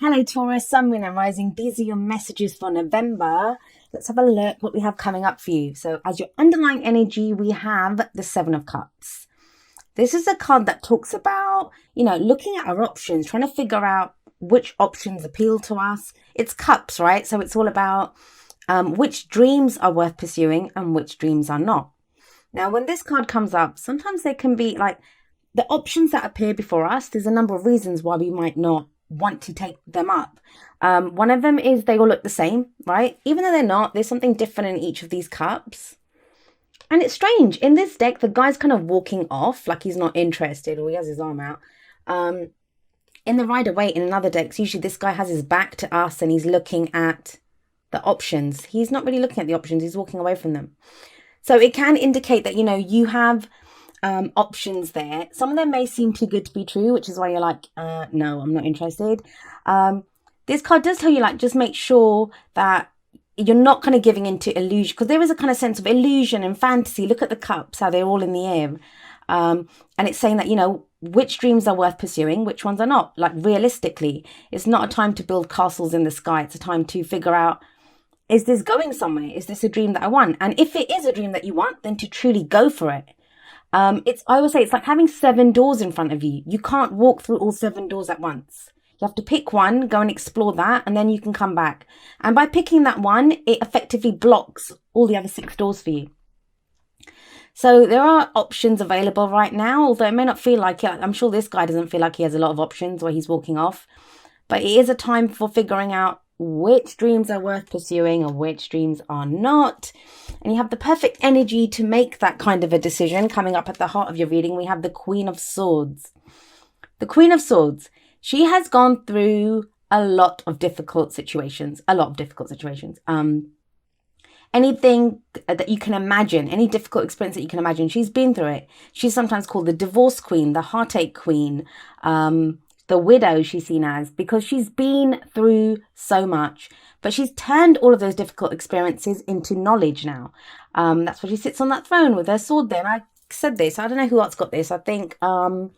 Hello, Taurus, Sun, Moon, and Rising. These are your messages for November. Let's have a look what we have coming up for you. So, as your underlying energy, we have the Seven of Cups. This is a card that talks about, looking at our options, trying to figure out which options appeal to us. It's cups, right? So, it's all about which dreams are worth pursuing and which dreams are not. Now, when this card comes up, sometimes they can be like the options that appear before us. There's a number of reasons why we might not want to take them up. One of them is they all look the same, right? Even though they're not, there's something different in each of these cups. And it's strange. In this deck, the guy's kind of walking off like he's not interested, or he has his arm out. In the Rider-Waite, in another deck, usually this guy has his back to us and he's looking at the options. He's not really looking at the options. He's walking away from them. So it can indicate that, you have options there. Some of them may seem too good to be true, which is why you're like, no, I'm not interested. This card does tell you, like, just make sure that you're not kind of giving into illusion, because there is a kind of sense of illusion and fantasy. Look at the cups, how they're all in the air. And it's saying that, which dreams are worth pursuing, which ones are not. Like, realistically, it's not a time to build castles in the sky. It's a time to figure out, is this going somewhere? Is this a dream that I want? And if it is a dream that you want, then to truly go for it. I always say it's like having 7 doors in front of you. You can't walk through all 7 doors at once. You have to pick one, go and explore that, and then you can come back. And by picking that one, it effectively blocks all the other 6 doors for you. So there are options available right now, although it may not feel like it. I'm sure this guy doesn't feel like he has a lot of options where he's walking off. But it is a time for figuring out which dreams are worth pursuing and which dreams are not. And you have the perfect energy to make that kind of a decision. Coming up at the heart of your reading, we have the Queen of Swords. The Queen of Swords, she has gone through a lot of difficult situations. Anything that you can imagine, any difficult experience that you can imagine, she's been through it. She's sometimes called the Divorce Queen, the Heartache Queen, the widow she's seen as, because she's been through so much. But she's turned all of those difficult experiences into knowledge now. That's why she sits on that throne with her sword there. And I said this, I don't know who else got this. I know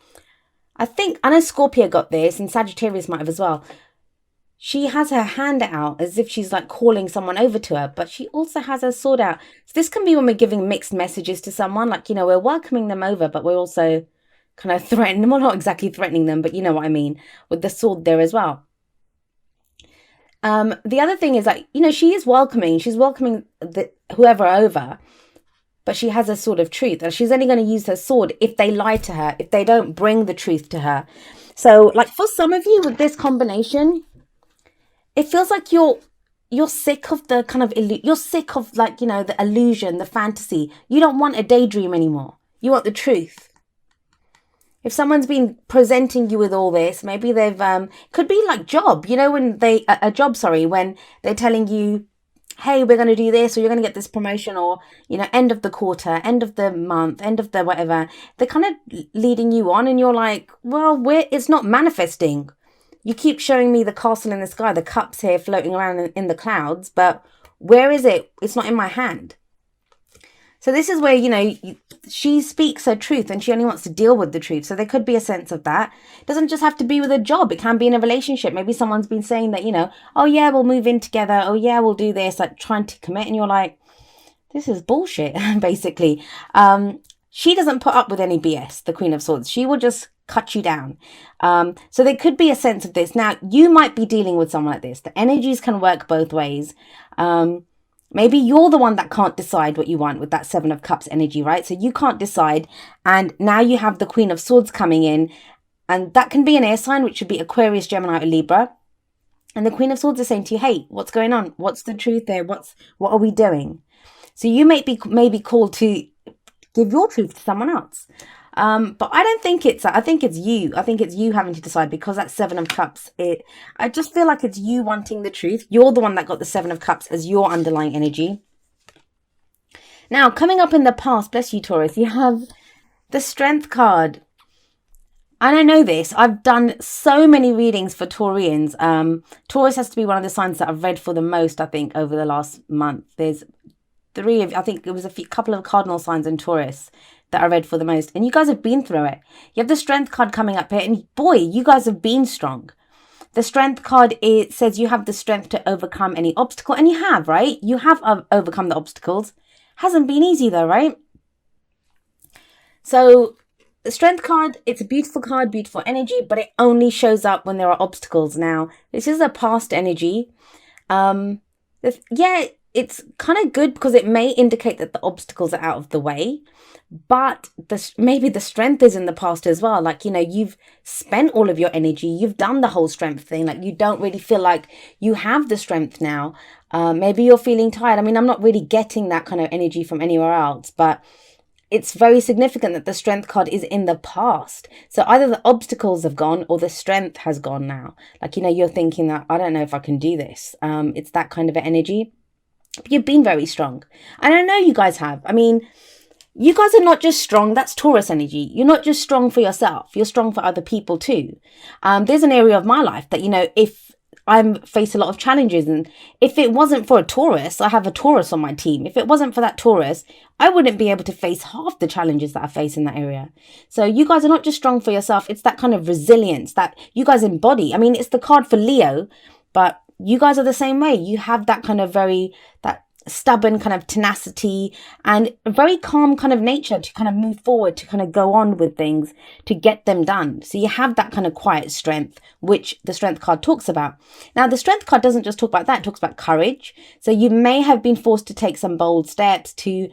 Scorpio got this, and Sagittarius might have as well. She has her hand out as if she's like calling someone over to her, but she also has her sword out. So this can be when we're giving mixed messages to someone, like, we're welcoming them over, but we're also kind of threatening them. Well, not exactly threatening them, but you know what I mean, with the sword there as well. The other thing is, like, she is welcoming. She's welcoming whoever over, but she has a sword of truth, and she's only going to use her sword if they lie to her, if they don't bring the truth to her. So, like, for some of you with this combination, it feels like you're sick of the kind of you're sick of, like, the illusion, the fantasy. You don't want a daydream anymore. You want the truth. If someone's been presenting you with all this, maybe they've could be like job, when when they're telling you, hey, we're going to do this, or you're going to get this promotion, or end of the quarter, end of the month, end of the whatever. They're kind of leading you on, and you're like, well, it's not manifesting. You keep showing me the castle in the sky, the cups here floating around in the clouds, but where is it? It's not in my hand. So this is where, she speaks her truth and she only wants to deal with the truth. So there could be a sense of that. It doesn't just have to be with a job. It can be in a relationship. Maybe someone's been saying that, oh yeah, we'll move in together. Oh yeah, we'll do this, like trying to commit. And you're like, this is bullshit, basically. She doesn't put up with any BS, the Queen of Swords. She will just cut you down. So there could be a sense of this. Now, you might be dealing with someone like this. The energies can work both ways. Maybe you're the one that can't decide what you want with that 7 of Cups energy, right? So you can't decide. And now you have the Queen of Swords coming in. And that can be an air sign, which would be Aquarius, Gemini, or Libra. And the Queen of Swords is saying to you, hey, what's going on? What's the truth there? What are we doing? So you may be called to give your truth to someone else. But I don't think I think it's you. I think it's you having to decide, because that 7 of Cups, I just feel like it's you wanting the truth. You're the one that got the 7 of Cups as your underlying energy. Now, coming up in the past, bless you, Taurus, you have the Strength card. And I know this. I've done so many readings for Taurians. Taurus has to be one of the signs that I've read for the most, I think, over the last month. There's 3 of, I think it was couple of cardinal signs in Taurus that I read for the most, and you guys have been through it. You have the Strength card coming up here, and boy, you guys have been strong. The strength card, it says you have the strength to overcome any obstacle. And you have, right? You have overcome the obstacles. Hasn't been easy though, right? So the strength card, it's a beautiful card, beautiful energy, but it only shows up when there are obstacles. Now, this is a past energy. Yeah, it's kind of good because it may indicate that the obstacles are out of the way, but maybe the strength is in the past as well. Like, you've spent all of your energy, you've done the whole strength thing. Like, you don't really feel like you have the strength now. Maybe you're feeling tired. I mean, I'm not really getting that kind of energy from anywhere else, but it's very significant that the strength card is in the past. So either the obstacles have gone or the strength has gone now. Like, you're thinking that, I don't know if I can do this. It's that kind of an energy. But you've been very strong. And I know you guys have. I mean, you guys are not just strong. That's Taurus energy. You're not just strong for yourself. You're strong for other people too. There's an area of my life that, if I face a lot of challenges, and if it wasn't for a Taurus, I have a Taurus on my team. If it wasn't for that Taurus, I wouldn't be able to face half the challenges that I face in that area. So you guys are not just strong for yourself. It's that kind of resilience that you guys embody. I mean, it's the card for Leo, but you guys are the same way. You have that kind of that stubborn kind of tenacity and a very calm kind of nature to kind of move forward, to kind of go on with things, to get them done. So you have that kind of quiet strength, which the strength card talks about. Now, the strength card doesn't just talk about that, it talks about courage. So you may have been forced to take some bold steps, to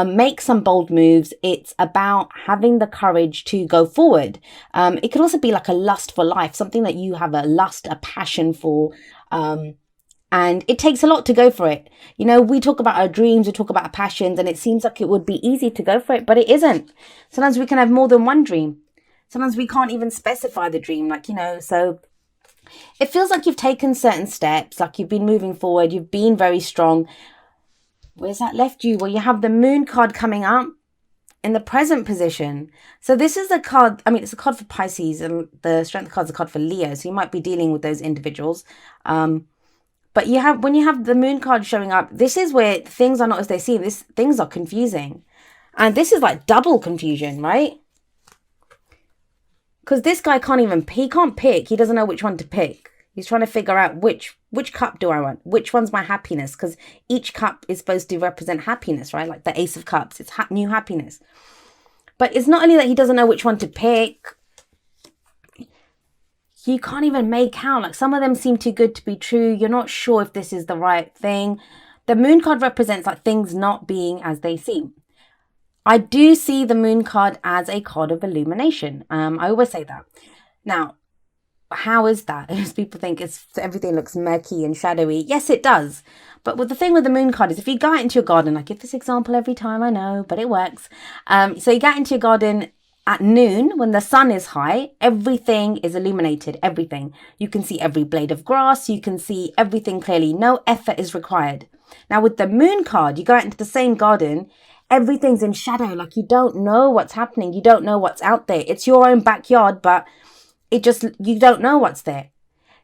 make some bold moves. It's about having the courage to go forward. It could also be like a lust for life, something that you have a lust, a passion for, and it takes a lot to go for it. We talk about our dreams, we talk about our passions, and it seems like it would be easy to go for it, but it isn't. Sometimes we can have more than one dream. Sometimes we can't even specify the dream, so it feels like you've taken certain steps, like you've been moving forward, you've been very strong. Where's that left you? Well, you have the moon card coming up in the present position. So this is a card, it's a card for Pisces, and the strength card is a card for Leo. So you might be dealing with those individuals. But when you have the moon card showing up, this is where things are not as they seem. Things are confusing. And this is like double confusion, right? Because this guy he can't pick. He doesn't know which one to pick. He's trying to figure out which cup do I want? Which one's my happiness? Because each cup is supposed to represent happiness, right? Like the Ace of Cups. It's new happiness. But it's not only that he doesn't know which one to pick. You can't even make out. Like, some of them seem too good to be true. You're not sure if this is the right thing. The moon card represents like things not being as they seem. I do see the moon card as a card of illumination. I always say that. Now, how is that? As people think everything looks murky and shadowy. Yes, it does. But the thing with the moon card is, if you go out into your garden, I give this example every time, I know, but it works. So you get into your garden at noon when the sun is high, everything is illuminated, everything. You can see every blade of grass, you can see everything clearly. No effort is required. Now with the moon card, you go out into the same garden, everything's in shadow, like you don't know what's happening, you don't know what's out there. It's your own backyard, but you don't know what's there.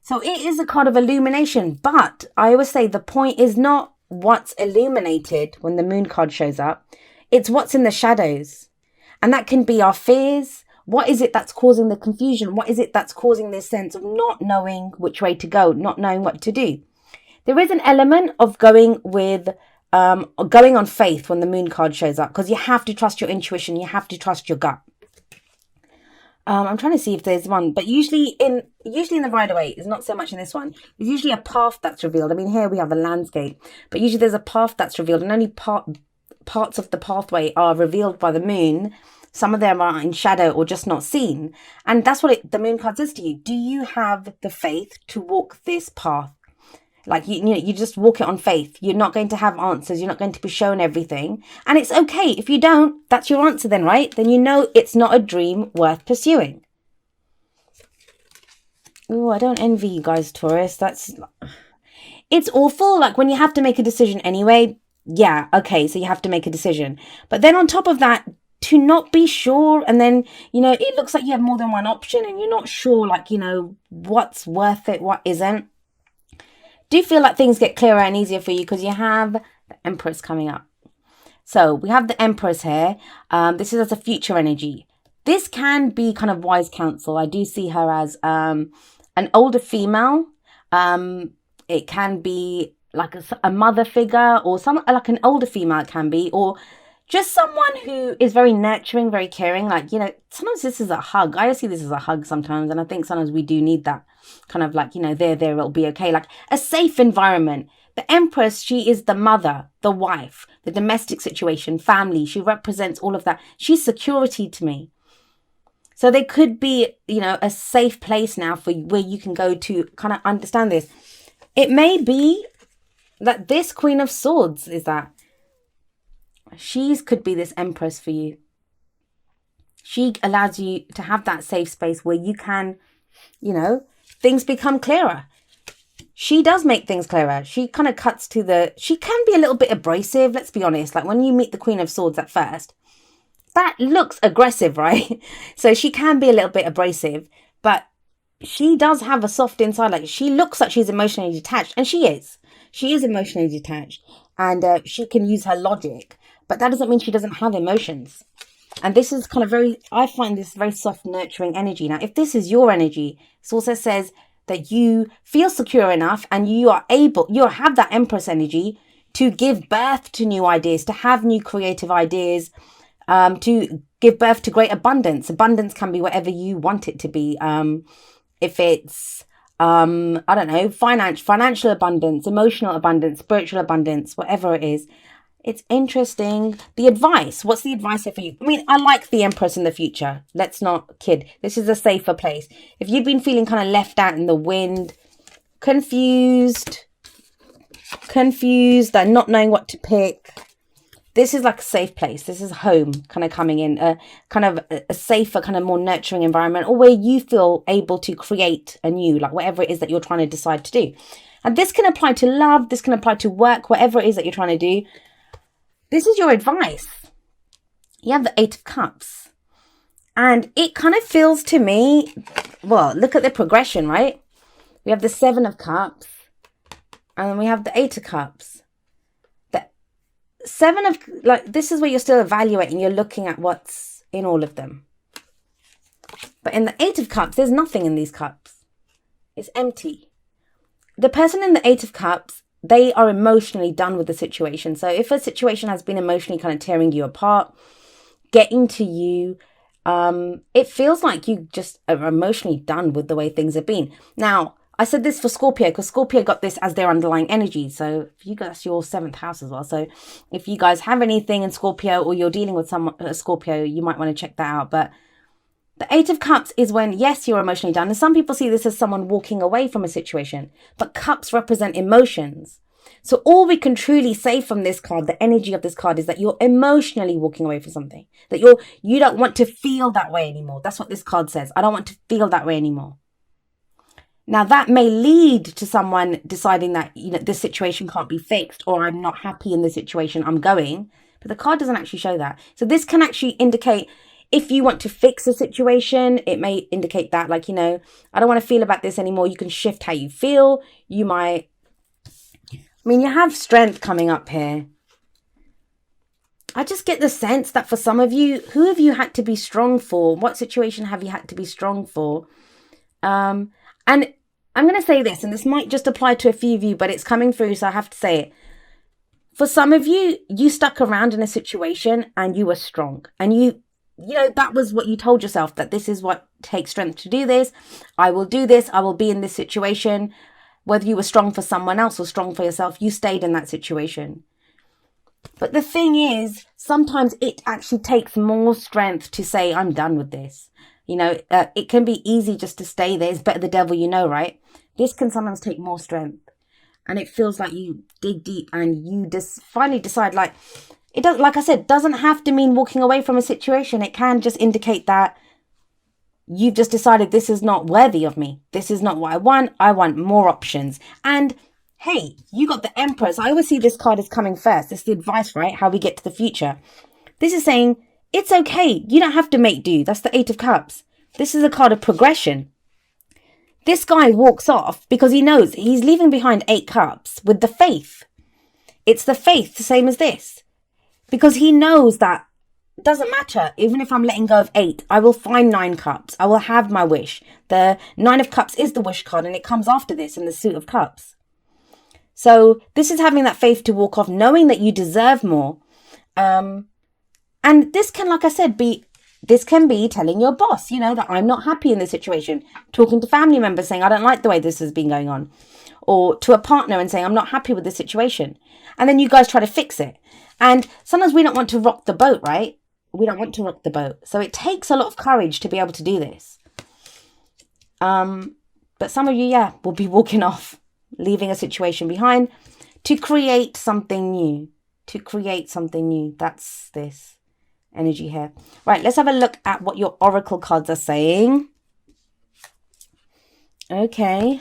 So it is a card of illumination, but I always say the point is not what's illuminated when the moon card shows up. It's what's in the shadows. And that can be our fears. What is it that's causing the confusion? What is it that's causing this sense of not knowing which way to go, not knowing what to do? There is an element of going on faith when the moon card shows up, because you have to trust your intuition. You have to trust your gut. I'm trying to see if there's one, but usually in the Rider-Waite, it's not so much in this one. There's usually a path that's revealed. I mean, here we have a landscape, but usually there's a path that's revealed, and only parts of the pathway are revealed by the moon. Some of them are in shadow or just not seen. And that's what the moon card says to you. Do you have the faith to walk this path? Like, you just walk it on faith. You're not going to have answers. You're not going to be shown everything. And it's okay. If you don't, that's your answer then, right? Then you know it's not a dream worth pursuing. Oh, I don't envy you guys, Taurus. It's awful. Like, when you have to make a decision anyway. Yeah, okay, so you have to make a decision. But then on top of that, to not be sure, and then, it looks like you have more than one option and you're not sure, like, what's worth it, what isn't. Do you feel like things get clearer and easier for you because you have the Empress coming up? So we have the Empress here. This is as a future energy. This can be kind of wise counsel. I do see her as an older female. It can be like a mother figure, or some like an older female. It can be, or just someone who is very nurturing, very caring. Like, sometimes this is a hug. I see this as a hug sometimes, and I think sometimes we do need that kind of like, there, it'll be okay. Like a safe environment. The Empress, she is the mother, the wife, the domestic situation, family. She represents all of that. She's security to me. So there could be, a safe place now for where you can go to kind of understand this. It may be that this Queen of Swords is that. She could be this Empress for you. She allows you to have that safe space where you can, things become clearer. She does make things clearer. She kind of cuts to she can be a little bit abrasive, let's be honest. Like when you meet the Queen of Swords at first, that looks aggressive, right? So she can be a little bit abrasive, but she does have a soft inside. Like she looks like she's emotionally detached, and she is. She is emotionally detached, and she can use her logic, but that doesn't mean she doesn't have emotions. And this is kind of I find this very soft, nurturing energy. Now, if this is your energy, this also says that you feel secure enough and you have that Empress energy to give birth to new ideas, to have new creative ideas, to give birth to great abundance. Abundance can be whatever you want it to be. If it's, I don't know, financial abundance, emotional abundance, spiritual abundance, whatever it is. It's interesting. The advice. What's the advice for you? I mean, I like the Empress in the future. Let's not kid. This is a safer place. If you've been feeling kind of left out in the wind, confused and not knowing what to pick, this is like a safe place. This is home kind of coming in, kind of a safer, kind of more nurturing environment, or where you feel able to create anew, like whatever it is that you're trying to decide to do. And this can apply to love. This can apply to work, whatever it is that you're trying to do. This is your advice. You have the Eight of Cups. And it kind of feels to me, well, look at the progression, right? We have the Seven of Cups. And then we have the Eight of Cups. The Seven of, this is where you're still evaluating. You're looking at what's in all of them. But in the Eight of Cups, there's nothing in these cups. It's empty. The person in the Eight of Cups, they are emotionally done with the situation. So if a situation has been emotionally kind of tearing you apart, getting to you, it feels like you just are emotionally done with the way things have been. Now, I said this for Scorpio because Scorpio got this as their underlying energy. So if you guys, your 7th house as well. So if you guys have anything in Scorpio, or you're dealing with someone Scorpio, you might want to check that out. But the Eight of Cups is when, yes, you're emotionally done. And some people see this as someone walking away from a situation. But cups represent emotions. So all we can truly say from this card, the energy of this card, is that you're emotionally walking away from something. That you don't want to feel that way anymore. That's what this card says. I don't want to feel that way anymore. Now, that may lead to someone deciding that, this situation can't be fixed, or I'm not happy in the situation I'm going. But the card doesn't actually show that. So this can actually indicate, if you want to fix a situation, it may indicate that, I don't want to feel about this anymore. You can shift how you feel. You might, you have strength coming up here. I just get the sense that for some of you, who have you had to be strong for? What situation have you had to be strong for? And I'm going to say this, and this might just apply to a few of you, but it's coming through, so I have to say it. For some of you, you stuck around in a situation and you were strong. And that was what you told yourself, that this is what takes strength to do this. I will do this. I will be in this situation. Whether you were strong for someone else or strong for yourself, you stayed in that situation. But the thing is, sometimes it actually takes more strength to say, I'm done with this. It can be easy just to stay there. It's better the devil you know, right? This can sometimes take more strength. And it feels like you dig deep and you just finally decide, it doesn't, like I said, doesn't have to mean walking away from a situation. It can just indicate that you've just decided, this is not worthy of me. This is not what I want. I want more options. And hey, you got the Empress. I always see this card as coming first. It's the advice, right? How we get to the future. This is saying, it's okay. You don't have to make do. That's the Eight of Cups. This is a card of progression. This guy walks off because he knows he's leaving behind 8 cups with the faith. It's the faith, the same as this. Because he knows that It doesn't matter. Even if I'm letting go of 8, I will find 9 cups. I will have my wish. The 9 of cups is the wish card, and it comes after this in the suit of cups. So this is having that faith to walk off, knowing that you deserve more. And this can, like I said, this can be telling your boss, that I'm not happy in this situation. Talking to family members saying, I don't like the way this has been going on. Or to a partner and saying, I'm not happy with this situation. And then you guys try to fix it. And sometimes we don't want to rock the boat, right? We don't want to rock the boat. So it takes a lot of courage to be able to do this. But some of you, will be walking off, leaving a situation behind to create something new. That's this energy here. Right, let's have a look at what your oracle cards are saying. Okay.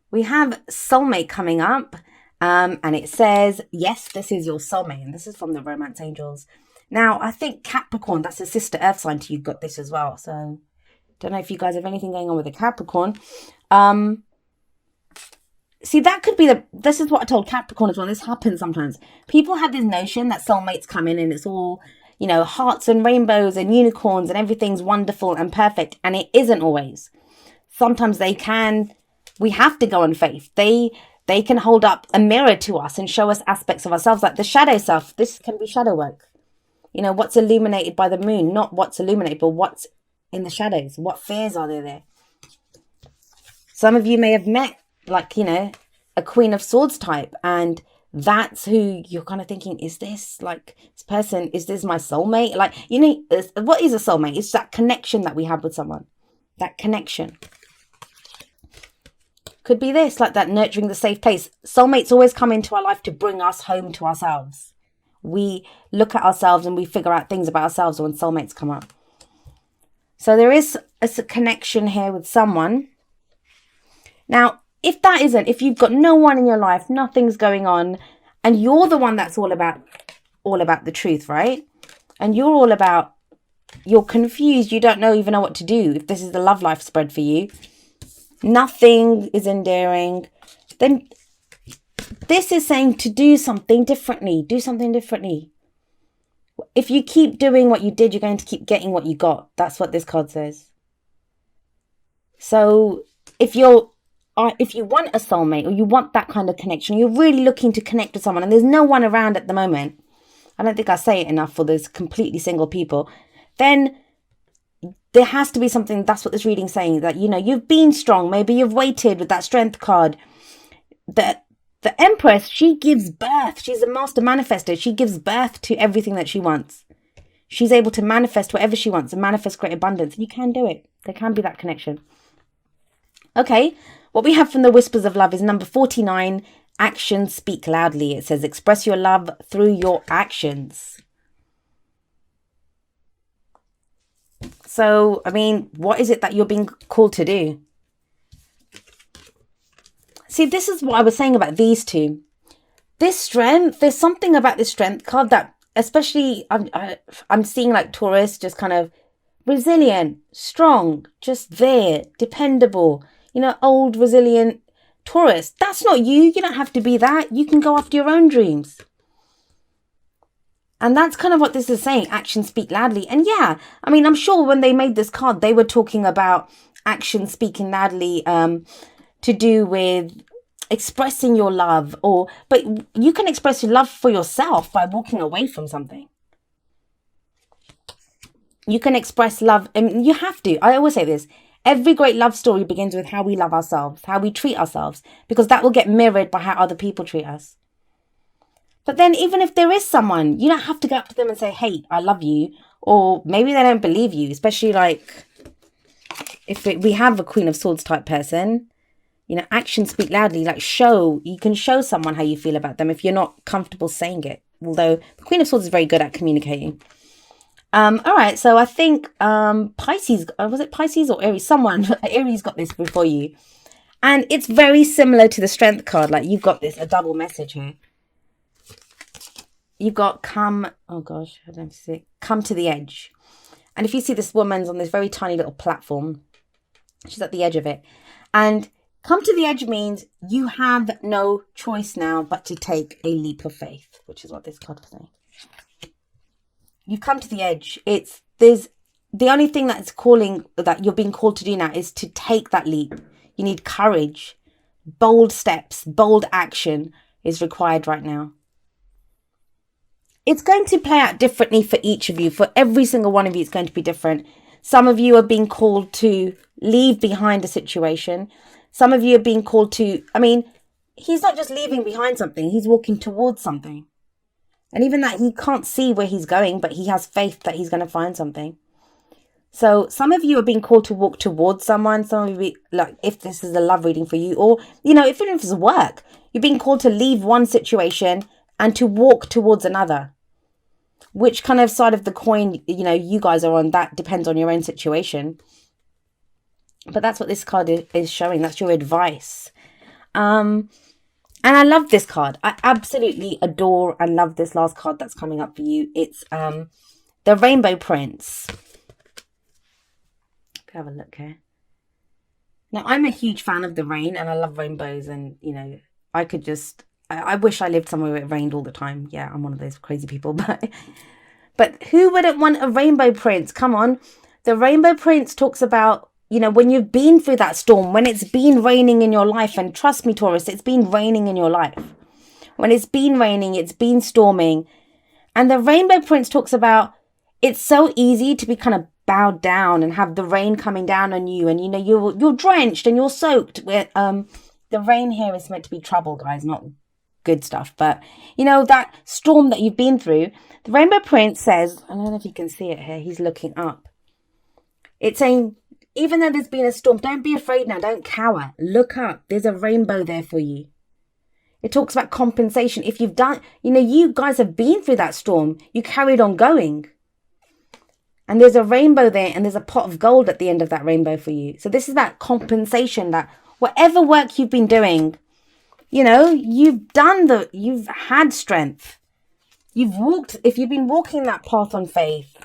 We have soulmate coming up. And it says, yes, this is your soulmate. And this is from the Romance Angels. Now, I think Capricorn, that's a sister earth sign to you, got this as well. So, don't know if you guys have anything going on with the Capricorn. See, that could be this is what I told Capricorn as well. This happens sometimes. People have this notion that soulmates come in and it's all, hearts and rainbows and unicorns and everything's wonderful and perfect. And it isn't always. Sometimes we have to go on faith. They can hold up a mirror to us and show us aspects of ourselves, like the shadow self. This can be shadow work. What's illuminated by the moon, not what's illuminated, but what's in the shadows. What fears are there? Some of you may have met, a Queen of Swords type, and that's who you're kind of thinking, is this, this person, is this my soulmate? What is a soulmate? It's that connection that we have with someone. That connection. Could be this, like that nurturing the safe place. Soulmates always come into our life to bring us home to ourselves. We look at ourselves and we figure out things about ourselves when soulmates come up. So there is a connection here with someone. Now, if you've got no one in your life, nothing's going on, and you're the one that's all about the truth, right? And you're confused, you don't even know what to do. If this is the love life spread for you, nothing is endearing, then this is saying to do something differently. Do something differently. If you keep doing what you did, you're going to keep getting what you got. That's what this card says. So if you want a soulmate, or you want that kind of connection, you're really looking to connect with someone, and there's no one around at the moment, I don't think I say it enough for those completely single people, then there has to be something. That's what this reading's saying, that, you've been strong. Maybe you've waited with that strength card. The Empress, she gives birth. She's a master manifester. She gives birth to everything that she wants. She's able to manifest whatever she wants and manifest great abundance. And you can do it. There can be that connection. Okay, what we have from the Whispers of Love is number 49. Actions speak loudly. It says, express your love through your actions. So, what is it that you're being called to do? See, this is what I was saying about these two. This strength, there's something about this strength card that, especially, I'm seeing like Taurus, just kind of resilient, strong, just there, dependable, old, resilient Taurus. That's not you. You don't have to be that. You can go after your own dreams. And that's kind of what this is saying. Actions speak loudly. And yeah, I'm sure when they made this card, they were talking about actions speaking loudly to do with expressing your love. But you can express your love for yourself by walking away from something. You can express love, and you have to. I always say this. Every great love story begins with how we love ourselves, how we treat ourselves, because that will get mirrored by how other people treat us. But then even if there is someone, you don't have to go up to them and say, hey, I love you. Or maybe they don't believe you, especially if we have a Queen of Swords type person. Actions speak loudly. You can show someone how you feel about them if you're not comfortable saying it. Although the Queen of Swords is very good at communicating. All right, so I think Pisces, was it Pisces or Aries? Aries got this before you. And it's very similar to the Strength card. You've got a double message here. You've got come to the edge. And if you see this woman's on this very tiny little platform, she's at the edge of it. And come to the edge means you have no choice now but to take a leap of faith, which is what this card is saying. You've come to the edge. There's the only thing that's calling, that you're being called to do now, is to take that leap. You need courage. Bold steps, bold action is required right now. It's going to play out differently for each of you. For every single one of you, it's going to be different. Some of you are being called to leave behind a situation. Some of you are being called to, I mean, he's not just leaving behind something, he's walking towards something. And even that, he can't see where he's going, but he has faith that he's going to find something. So some of you are being called to walk towards someone. Some of you, like, if this is a love reading for you, or, you know, if it's work, you're being called to leave one situation and to walk towards another. Which kind of side of the coin, you know, you guys are on, that depends on your own situation. But that's what this card is showing. That's your advice. And I love this card. I absolutely adore and love this last card that's coming up for you. It's the Rainbow Prince. Have a look here. Now, I'm a huge fan of the rain, and I love rainbows, and, you know, I wish I lived somewhere where it rained all the time. Yeah, I'm one of those crazy people, but who wouldn't want a rainbow prince? Come on. The Rainbow Prince talks about, you know, when you've been through that storm, when it's been raining in your life, and trust me, Taurus, it's been raining in your life. When it's been raining, it's been storming. And the Rainbow Prince talks about, it's so easy to be kind of bowed down and have the rain coming down on you, and, you know, you're drenched and you're soaked. With the rain here is meant to be trouble, guys, not good stuff. But, you know, that storm that you've been through, the Rainbow Prince says, I don't know if you can see it here, he's looking up. It's saying, even though there's been a storm, don't be afraid now, don't cower, look up, there's a rainbow there for you. It talks about compensation. If you've done, you know, you guys have been through that storm, you carried on going. And there's a rainbow there, and there's a pot of gold at the end of that rainbow for you. So this is that compensation, that whatever work you've been doing, you know, you've had strength. You've walked, if you've been walking that path on faith.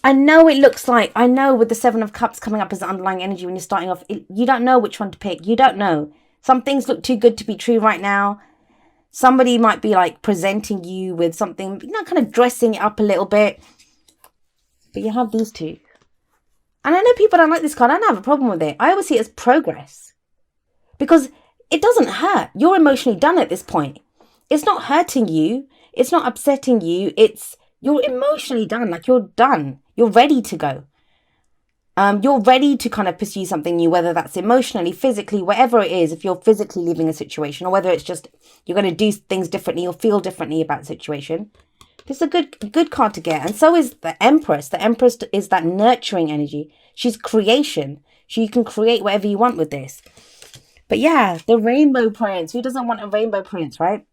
I know with the Seven of Cups coming up as the underlying energy when you're starting off, you don't know which one to pick. You don't know. Some things look too good to be true right now. Somebody might be like presenting you with something, you know, kind of dressing it up a little bit. But you have these two. And I know people don't like this card. I don't have a problem with it. I always see it as progress. Because it doesn't hurt. You're emotionally done at this point. It's not hurting you. It's not upsetting you. You're emotionally done. Like, you're done. You're ready to go. You're ready to kind of pursue something new, whether that's emotionally, physically, whatever it is, if you're physically leaving a situation, or whether it's just you're going to do things differently or feel differently about the situation. It's a good card to get. And so is the Empress. The Empress is that nurturing energy. She's creation. You can create whatever you want with this. But yeah, the Rainbow Prince. Who doesn't want a Rainbow Prince, right?